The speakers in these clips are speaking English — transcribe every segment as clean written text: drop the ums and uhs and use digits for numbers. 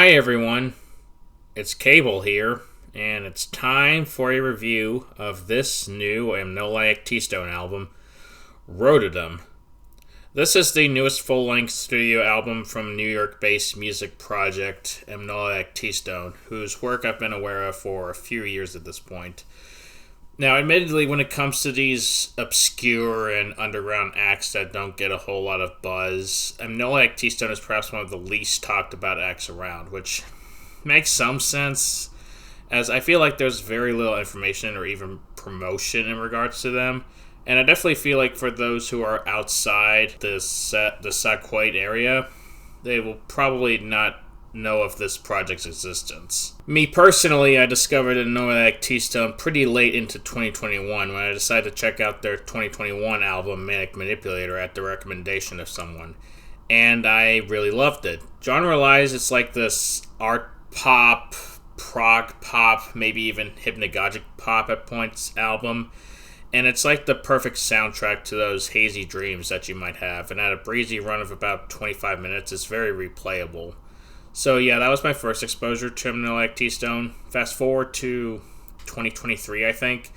Hi everyone, it's Kable here, and it's time for a review of this new Amnoliac Teastone album, Rotundum. This is the newest full-length studio album from New York-based music project Amnoliac Teastone, whose work I've been aware of for a few years at this point. Now, admittedly, when it comes to these obscure and underground acts that don't get a whole lot of buzz, Amnoliac Teastone is perhaps one of the least talked about acts around, which makes some sense, as I feel like there's very little information or even promotion in regards to them. And I definitely feel like for those who are outside the Saquoit area, they will probably not know of this project's existence. Me personally, I discovered Amnoliac Teastone pretty late into 2021 when I decided to check out their 2021 album Manic Manipulator at the recommendation of someone, and I really loved it. Genre-wise, it's like this art pop, prog pop, maybe even hypnagogic pop at points album, and it's like the perfect soundtrack to those hazy dreams that you might have, and at a breezy run of about 25 minutes, it's very replayable. So yeah, that was my first exposure to Amnoliac Teastone. Fast forward to 2023, I think,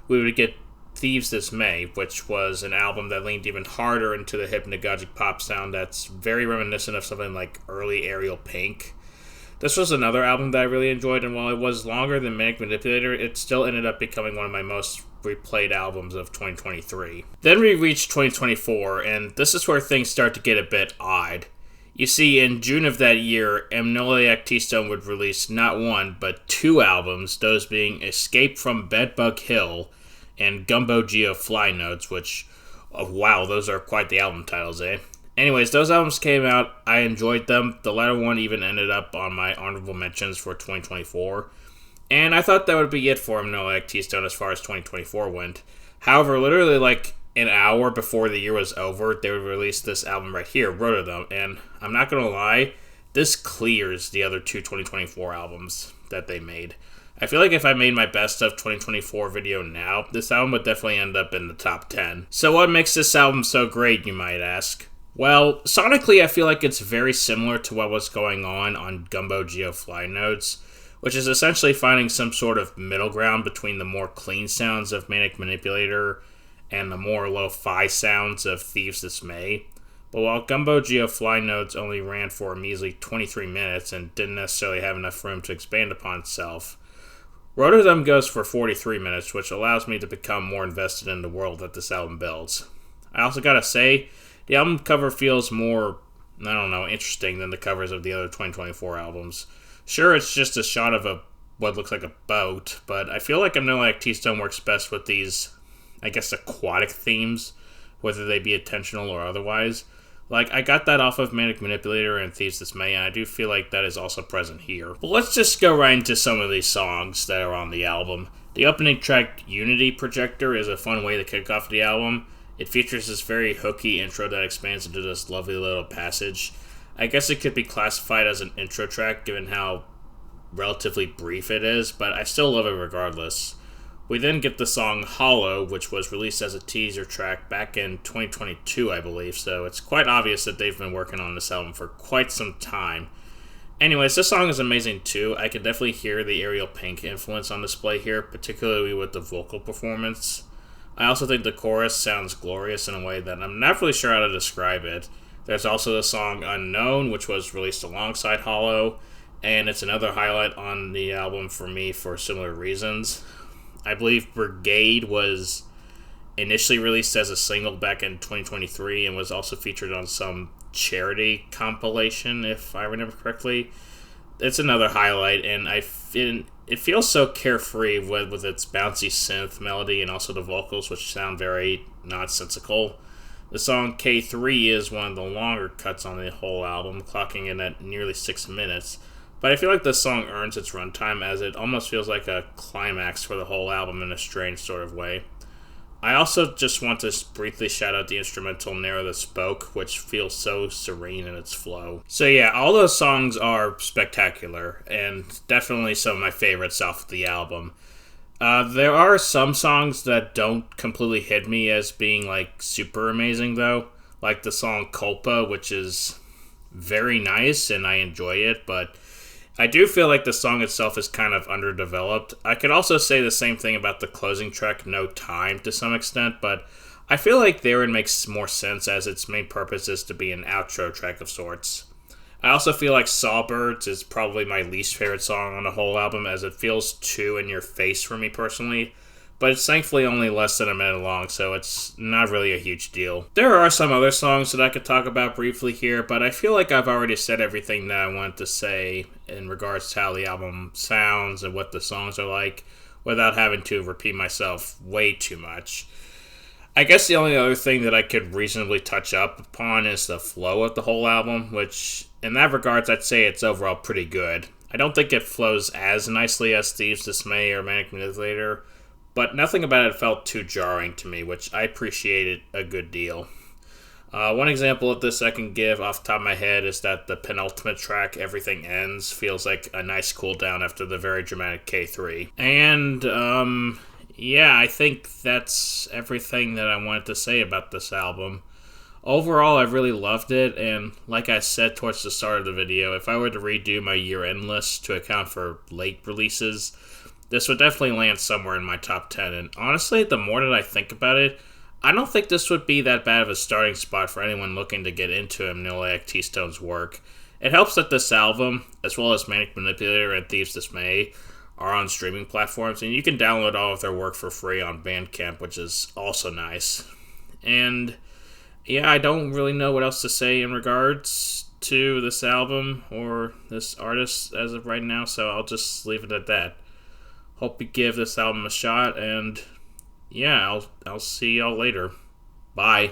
we would get Thieves This May, which was an album that leaned even harder into the hypnagogic pop sound that's very reminiscent of something like early Ariel Pink. This was another album that I really enjoyed, and while it was longer than Manic Manipulator, it still ended up becoming one of my most replayed albums of 2023. Then we reached 2024, and this is where things start to get a bit odd. You see, in June of that year, Amnoliac Teastone would release not one, but two albums, those being Escape from Bedbug Hill and Gumbo Geo Fly Notes, which, oh, wow, those are quite the album titles, eh? Anyways, those albums came out, I enjoyed them, the latter one even ended up on my honorable mentions for 2024, and I thought that would be it for Amnoliac Teastone as far as 2024 went. However, literally like an hour before the year was over, they would release this album right here, Rotundum, and I'm not gonna lie, this clears the other two 2024 albums that they made. I feel like if I made my best of 2024 video now, this album would definitely end up in the top 10. So what makes this album so great, you might ask? Well, sonically I feel like it's very similar to what was going on Gumbo Geo Fly Notes, which is essentially finding some sort of middle ground between the more clean sounds of Manic Manipulator and the more lo-fi sounds of Thieves This May. But while Gumbo Geo Fly Notes only ran for a measly 23 minutes and didn't necessarily have enough room to expand upon itself, Rotundum goes for 43 minutes, which allows me to become more invested in the world that this album builds. I also gotta say, the album cover feels more, interesting than the covers of the other 2024 albums. Sure, it's just a shot of what looks like a boat, but I feel like Amnoliac Teastone works best with these, I guess, aquatic themes, whether they be intentional or otherwise. Like, I got that off of Manic Manipulator and Thieves This May, and I do feel like that is also present here. But let's just go right into some of these songs that are on the album. The opening track, Unity Projector, is a fun way to kick off the album. It features this very hooky intro that expands into this lovely little passage. I guess it could be classified as an intro track, given how relatively brief it is, but I still love it regardless. We then get the song Hollow, which was released as a teaser track back in 2022, I believe, so it's quite obvious that they've been working on this album for quite some time. Anyways, this song is amazing too. I can definitely hear the Ariel Pink influence on display here, particularly with the vocal performance. I also think the chorus sounds glorious in a way that I'm not really sure how to describe it. There's also the song Unknown, which was released alongside Hollow, and it's another highlight on the album for me for similar reasons. I believe Brigade was initially released as a single back in 2023 and was also featured on some charity compilation, if I remember correctly. It's another highlight, and it feels so carefree with its bouncy synth melody and also the vocals, which sound very nonsensical. The song K3 is one of the longer cuts on the whole album, clocking in at nearly 6 minutes. But I feel like this song earns its runtime, as it almost feels like a climax for the whole album in a strange sort of way. I also just want to briefly shout out the instrumental Narrow the Spoke, which feels so serene in its flow. So yeah, all those songs are spectacular, and definitely some of my favorites off the album. There are some songs that don't completely hit me as being like super amazing though, like the song Culpa, which is very nice and I enjoy it, but I do feel like the song itself is kind of underdeveloped. I could also say the same thing about the closing track, No Time, to some extent, but I feel like there it makes more sense as its main purpose is to be an outro track of sorts. I also feel like Sawbirds is probably my least favorite song on the whole album as it feels too in your face for me personally, but it's thankfully only less than a minute long, so it's not really a huge deal. There are some other songs that I could talk about briefly here, but I feel like I've already said everything that I wanted to say in regards to how the album sounds and what the songs are like without having to repeat myself way too much. I guess the only other thing that I could reasonably touch up upon is the flow of the whole album, which, in that regards, I'd say it's overall pretty good. I don't think it flows as nicely as Thieves' Dismay or Manic Manipulator, but nothing about it felt too jarring to me, which I appreciated a good deal. One example of this I can give off the top of my head is that the penultimate track, Everything Ends, feels like a nice cool down after the very dramatic K3. And, yeah, I think that's everything that I wanted to say about this album. Overall, I really loved it, and like I said towards the start of the video, if I were to redo my year-end list to account for late releases, this would definitely land somewhere in my top 10, and honestly, the more that I think about it, I don't think this would be that bad of a starting spot for anyone looking to get into Amnoliac Teastone's work. It helps that this album, as well as Manic Manipulator and Thieves' Dismay, are on streaming platforms, and you can download all of their work for free on Bandcamp, which is also nice. And yeah, I don't really know what else to say in regards to this album or this artist as of right now, so I'll just leave it at that. Hope you give this album a shot, and yeah, I'll see y'all later. Bye.